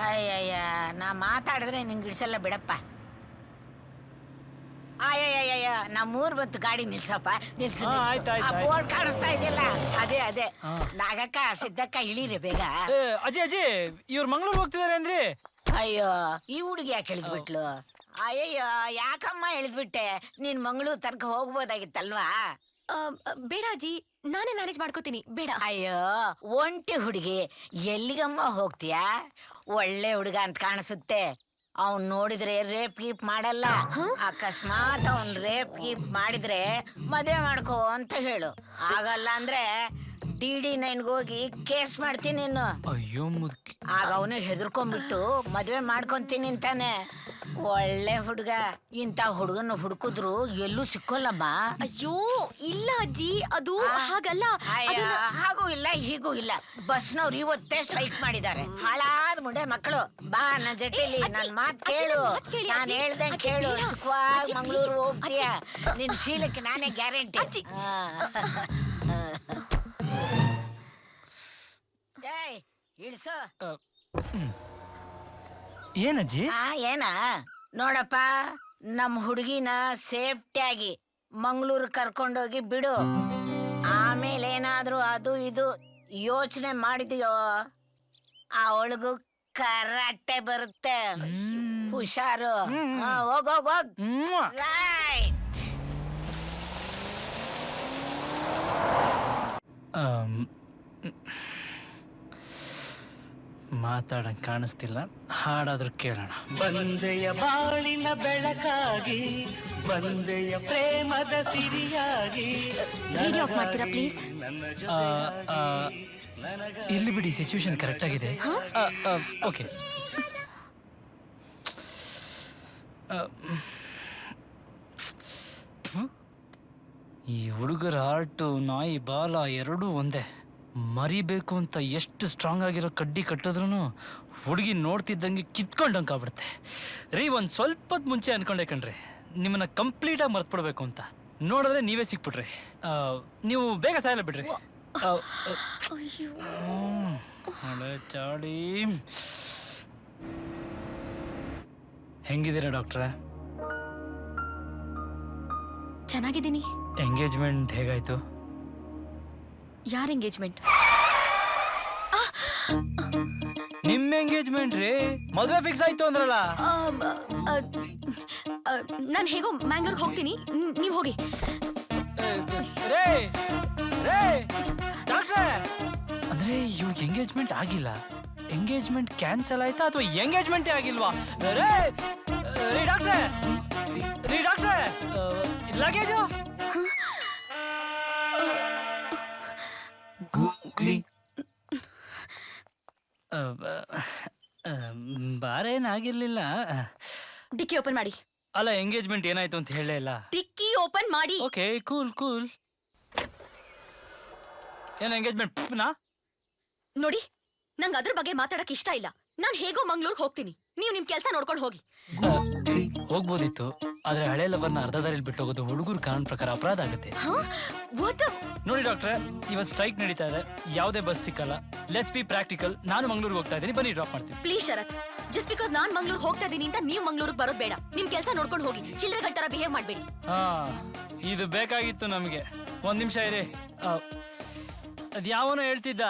ಅಯ್ಯಯ್ಯ, ನಾ ಮಾತಾಡಿದ್ರೆ ನಿಂಗೆ ಇಡ್ಸಲ್ಲ ಬಿಡಪ್ಪ. ಅಯ್ಯಯ್ಯ, ನಮ್ಮೂರ್ ಬಂತು, ಗಾಡಿ ನಿಲ್ಸಪ್ಪ, ನಿಲ್ಸು. ಬೋರ್ಡ್ ಕಾಣಿಸ್ತಾ ಇದೆಯಲ್ಲ, ಅದೇ ನಾಗಕ್ಕ ಸಿದ್ದಕ್ಕ ಇಳೀರಿ ಬೇಗ. ಅಜ್ಜಿ ಇವ್ರು ಮಂಗಳೂರು ಹೋಗ್ತಿದಾರೆ ಅಂದ್ರಿ? ಅಯ್ಯೋ, ಈ ಹುಡುಗಿ ಯಾಕೆ ಇಳಿದ್ಬಿಟ್ಲು? ಅಯ್ಯಯ್ಯೋ, ಯಾಕಮ್ಮ ಇಳಿದ್ಬಿಟ್ಟೆ? ನೀನ್ ಮಂಗಳೂರು ತನಕ ಹೋಗ್ಬೋದಾಗಿತ್ತಲ್ವಾ? ಬೇಡ ಅಜ್ಜಿ, ನಾನೇ ಮ್ಯಾನೇಜ್ ಮಾಡ್ಕೋತೀನಿ. ಬೇಡ. ಅಯ್ಯೋ, ಒಂಟಿ ಹುಡುಗಿ, ಎಲ್ಲಿಗಮ್ಮ ಹೋಗ್ತೀಯಾ? ಒಳ್ಳೆ ಹುಡುಗ ಅಂತ ಕಾಣಿಸುತ್ತೆ. ಅವ್ನ್ ನೋಡಿದ್ರೆ ರೇಪ್ ಗೀಪ್ ಮಾಡಲ್ಲ. ಅಕಸ್ಮಾತ್ ಅವ್ನ್ ರೇಪ್ ಗೀಪ್ ಮಾಡಿದ್ರೆ ಮದುವೆ ಮಾಡ್ಕೋ ಅಂತ ಹೇಳು. ಆಗಲ್ಲ ಅಂದ್ರೆ DD9 ಹೋಗಿ ಕೇಸ್ ಮಾಡ್ತೀನಿ ಇನ್ನು. ಅಯ್ಯೋ ಮುದುಕಿ. ಆಗ ಅವನು ಹೆದರ್ಕೊಂಡ್ಬಿಟ್ಟು ಮದ್ವೆ ಮಾಡ್ಕೊಂತೀನಿ ಅಂತಾನೆ. ಒಳ್ಳೆ ಹುಡುಗ. ಇಂತ ಹುಡುಗನ ಹುಡುಕಿದ್ರು ಎಲ್ಲೂ ಸಿಕ್ಕೋಲ್ಲಮ್ಮ. ಅಯ್ಯೋ ಇಲ್ಲ ಅಜ್ಜಿ, ಅದು ಹಾಗಲ್ಲ. ಹಾಗೂ ಇಲ್ಲ ಹೀಗೂ ಇಲ್ಲ. ಬಸ್ನವ್ರು ಇವತ್ತೇ ಸ್ಟ್ರೈಕ್ ಮಾಡಿದ್ದಾರೆ. ಹಾಳಾದ ಮುಂಡೆ ಮಕ್ಕಳು. ಬಾ ನನ್ನ ಜೊತೆಲಿ, ನನ್ ಮಾತ್ ಕೇಳು. ನಾನ್ ಹೇಳ್ದಂಗ್ ಕೇಳು. ಸುಖವಾಗಿ ಮಂಗಳೂರು ಹೋಗ್ತೀಯ. ನಿನ್ ಶೀಲಕ್ಕೆ ನಾನೇ ಗ್ಯಾರಂಟಿ. ಇಳಿಸೋ. ಏನಜ್ಜಿ? ಏನ ನೋಡಪ್ಪ, ನಮ್ ಹುಡುಗಿನ ಸೇಫ್ಟಿಯಾಗಿ ಮಂಗಳೂರು ಕರ್ಕೊಂಡೋಗಿ ಬಿಡು. ಆಮೇಲೆ ಏನಾದ್ರೂ ಅದು ಇದು ಯೋಚನೆ ಮಾಡಿದ್ಯೋ, ಅವಳಿಗೂ ಕರಾಟೆ ಬರುತ್ತೆ. ಹುಷಾರು. ಹೋಗೋಗ್. ರೈಟ್. ಮಾತಾಡಂಗ್ ಕಾಣಿಸ್ತಿಲ್ಲ, ಹಾಡಾದ್ರೂ ಕೇಳೋಣ. ಬಂದೆಯ ಬಾಳಿನ ಬೆಳಕಾಗಿ, ಬಂದೆಯ ಪ್ರೇಮದ ಸಿರಿಯಾಗಿ. ರೇಡಿಯೋ ಆಫ್ ಮಾಡ್ತೀರಾ ಪ್ಲೀಸ್? ಇಲ್ಲಿ ಬಿಡಿ, ಸಿಚುವೇಶನ್ ಕರೆಕ್ಟ್ ಆಗಿದೆ. ಓಕೆ. ಈ ಹುಡುಗರ ಹಾರ್ಟು ನಾಯಿ ಬಾಲ ಎರಡೂ ಒಂದೇ. ಮರಿಬೇಕು ಅಂತ ಎಷ್ಟು ಸ್ಟ್ರಾಂಗ್ ಆಗಿರೋ ಕಡ್ಡಿ ಕಟ್ಟಿದ್ರು ಹುಡುಗಿ ನೋಡ್ತಿದ್ದಂಗೆ ಕಿತ್ಕೊಂಡಂಗೆ ಆಗ್ಬಿಡುತ್ತೆ ರೀ. ಒಂದು ಸ್ವಲ್ಪ ಹೊತ್ತು ಮುಂಚೆ ಅನ್ಕೊಂಡೆ ಕಣ್ರಿ ನಿಮ್ಮನ್ನ ಕಂಪ್ಲೀಟಾಗಿ ಮರ್ತ್ಬಿಡ್ಬೇಕು ಅಂತ. ನೋಡಿದ್ರೆ ನೀವೇ ಸಿಕ್ಬಿಟ್ರಿ. ನೀವು ಬೇಗ ಸಾಯಲ್ಲ ಬಿಡ್ರಿ. ಚಾಡಿ. ಹೆಂಗಿದ್ದೀರಾ ಡಾಕ್ಟ್ರೆ? ಚೆನ್ನಾಗಿದ್ದೀನಿ. ಎಂಗೇಜ್ಮೆಂಟ್ ಹೇಗಾಯ್ತು? ಯಾರ ಎಂಗೇಜ್ಮೆಂಟ್? ನಿಮ್ ಎಂಗೇಜ್ಮೆಂಟ್ ರೀ. ಮದುವೆ ಫಿಕ್ಸ್ ಆಯ್ತು ಅಂದ್ರಲ್ಲ. ನಾನು ಹೇಗೋ ಮ್ಯಾಂಗ್ಳೂರ್ಗೆ ಹೋಗ್ತೀನಿ, ನೀವ್ ಹೋಗಿ. ಡಾಕ್ಟ್ರೆ, ಅಂದ್ರೆ ಇವ್ರಿಗೆ ಎಂಗೇಜ್ಮೆಂಟ್ ಆಗಿಲ್ಲ, ಎಂಗೇಜ್ಮೆಂಟ್ ಕ್ಯಾನ್ಸಲ್ ಆಯ್ತಾ ಅಥವಾ ಎಂಗೇಜ್ಮೆಂಟೇ ಆಗಿಲ್ವಾ? ರೀ ಡಾಕ್ಟ್ರೆ, ಲಗೇಜು ಬಾರೇನಾಗಿರ್ಲಿಲ್ಲ. ಡಿಕ್ಕಿ ಓಪನ್ ಮಾಡಿ. ಅಲ್ಲ, ಎಂಗೇಜ್ಮೆಂಟ್ ಏನಾಯ್ತು ಅಂತ ಹೇಳೇ ಇಲ್ಲ. ಡಿಕ್ಕಿ ಓಪನ್ ಮಾಡಿ. Okay, cool. ಏನು ಎಂಗೇಜ್ಮೆಂಟ್ ನಾ? ನೋಡಿ, ನಂಗೆ ಅದ್ರ ಬಗ್ಗೆ ಮಾತಾಡಕ್ ಇಷ್ಟ ಇಲ್ಲ. ನಾನ್ ಹೇಗೋ ಮಂಗ್ಳೂರ್ಗೆ ಹೋಗ್ತೀನಿ, ನೀವು ನಿಮ್ ಕೆಲಸ ನೋಡ್ಕೊಂಡು ಹೋಗಿ. ಹೋಗ್ಬೋದಿತ್ತು, ಆದ್ರೆ ಹಳೆ ಲವರ್ನ ಅರ್ಧ ದಾರಿಲಿ ಬಿಟ್ಟು ಹೋಗೋದು ಹುಡುಗರು ಕಾನೂನು ಪ್ರಕಾರ ಅಪರಾಧ ಆಗುತ್ತೆ. ನೋಡಿ ಡಾಕ್ಟ್ರೆ, ಇವತ್ತು ಸ್ಟ್ರೈಕ್ ನಡೀತಾ ಇದೆ, ಯಾವುದೇ ಬಸ್ ಸಿಕ್ಕಲ್ಲ. Let's be practical. ನಾನು ಮಂಗಳೂರಿಗೆ ಹೋಗ್ತಾ ಇದ್ದೀನಿ, ಬನ್ನಿ ಡ್ರಾಪ್ ಮಾಡ್ತೀನಿ. ಪ್ಲೀಸ್ ಶರತ್, ಜಸ್ಟ್ ಬಿಕಾಸ್ ನಾನ್ ಮಂಗಳೂರಿಗೆ ಹೋಗ್ತಾ ಇದೀನಿ ಅಂತ ನೀವು ಮಂಗಳೂರಿಗೆ ಬರೋದು ಬೇಡ. ನಿಮ್ ಕೆಲಸ ನೋಡ್ಕೊಂಡು ಹೋಗಿ, ಚಿಲ್ಲರೆಗಳ ತರ ಬಿಹೇವ್ ಮಾಡಬೇಡಿ. ಇದು ಬೇಕಾಗಿತ್ತು ನಮಗೆ. ಒಂದ್ ನಿಮಿಷ ಇರಿ. ಅದ್ಯಾವನೋ ಹೇಳ್ತಿದ್ದ,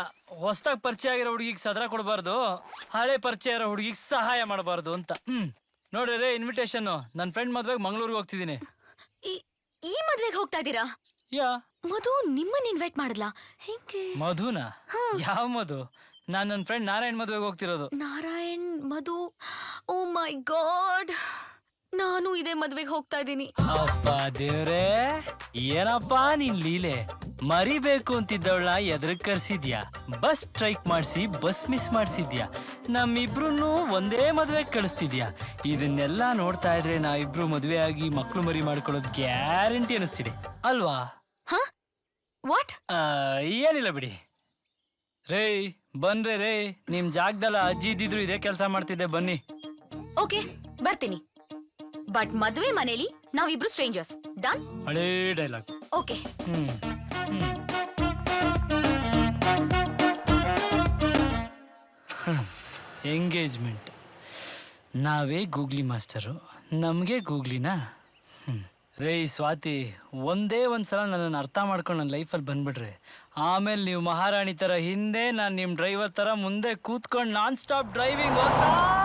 ಹೊಸದಾಗಿ ಪರಿಚಯ ಆಗಿರೋ ಹುಡುಗಿಗೆ ಸದರ ಕೊಡಬಾರ್ದು, ಹಳೆ ಪರಿಚಯ ಇರೋ ಹುಡುಗಿಗೆ ಸಹಾಯ ಮಾಡಬಾರ್ದು ಅಂತ. ನೋಡ್ರಿ ಇನ್ವಿಟೇಷನ್. ನನ್ನ ಫ್ರೆಂಡ್ ಮದ್ವೆಗೆ ಮಂಗಳೂರಿಗೆ ಹೋಗ್ತಿದ್ದೀನಿ. ಈ ಮದ್ವೆಗೆ ಹೋಗ್ತಾ ಇದ್ದೀರಾ? ಯಾ, ಮಧು ನಿಮ್ಮನ್ನ ಇನ್ವೈಟ್ ಮಾಡಲ್ಲ. ಹೆಂಗೆ? ಮಧುನಾ? ಯಾವ ಮಧು? ನಾನ್ ನನ್ನ ಫ್ರೆಂಡ್ ನಾರಾಯಣ್ ಮದ್ವೆಗೆ ಹೋಗ್ತಿರೋದು. ನಾರಾಯಣ್ ಮಧು? ಓ ಮೈ ಗಾಡ್, ನಾನು ಇದೇ ಮದ್ವೆಗೆ ಹೋಗ್ತಾ ಇದ್ದೀನಿ. ಅಪ್ಪ ದೇವ್ರೇ, ಏನಪ್ಪಾ ನಿನ್ ಲೀಲೆ. ಮರಿಬೇಕು ಅಂತಿದ್ದವಳ ಎದುರಿಗೆ ಕರ್ಸಿದ್ಯಾ, ಬಸ್ ಸ್ಟ್ರೈಕ್ ಮಾಡಿಸಿ ಬಸ್ ಮಿಸ್ ಮಾಡಿಸಿದ್ಯಾ, ನಮ್ಮಿಬ್ರು ಒಂದೇ ಮದ್ವೆ ಕಳಿಸ್ತಿದ್ಯಾ. ಇದನ್ನೆಲ್ಲ ನೋಡ್ತಾ ಇದ್ರೆ ನಾವಿಬ್ರು ಮದ್ವೆ ಆಗಿ ಮಕ್ಳು ಮರಿ ಮಾಡ್ಕೊಳ್ಳೋದು ಗ್ಯಾರಂಟಿ ಅನಿಸ್ತಿದೆ ಅಲ್ವಾ? ವಾಟ್? ಏನಿಲ್ಲ ಬಿಡಿ. ರೇ ಬನ್ರಿ ರೇ, ನಿಮ್ ಜಾಗದಲ್ಲ ಅಜ್ಜಿ ಇದ್ದಿದ್ರು ಇದೇ ಕೆಲಸ ಮಾಡ್ತಿದ್ದೆ, ಬನ್ನಿ. ಓಕೆ, ಬರ್ತೀನಿ. ಬಟ್ ಮದ್ವೆ ಮನೇಲಿ ನಾವಿಬ್ರು ಸ್ಟ್ರೇಂಜರ್ಸ್. ಡನ್? ಹಳೇ ಡೈಲಾಗ್. ಓಕೆ. ಎಂಗೇಜ್ಮೆಂಟ್. ನಾವೇ ಗೂಗ್ಲಿ ಮಾಸ್ಟರು, ನಮಗೆ ಗೂಗ್ಲಿನಾ? ರೇ ಸ್ವಾತಿ, ಒಂದೇ ಒಂದ್ಸಲ ನನ್ನನ್ನು ಅರ್ಥ ಮಾಡ್ಕೊಂಡು ನನ್ನ ಲೈಫಲ್ಲಿ ಬಂದ್ಬಿಡ್ರಿ. ಆಮೇಲೆ ನೀವು ಮಹಾರಾಣಿ ಥರ ಹಿಂದೆ, ನಾನು ನಿಮ್ಮ ಡ್ರೈವರ್ ಥರ ಮುಂದೆ ಕೂತ್ಕೊಂಡು ನಾನ್ ಸ್ಟಾಪ್ ಡ್ರೈವಿಂಗ್ ಹೋಗ್ತಾ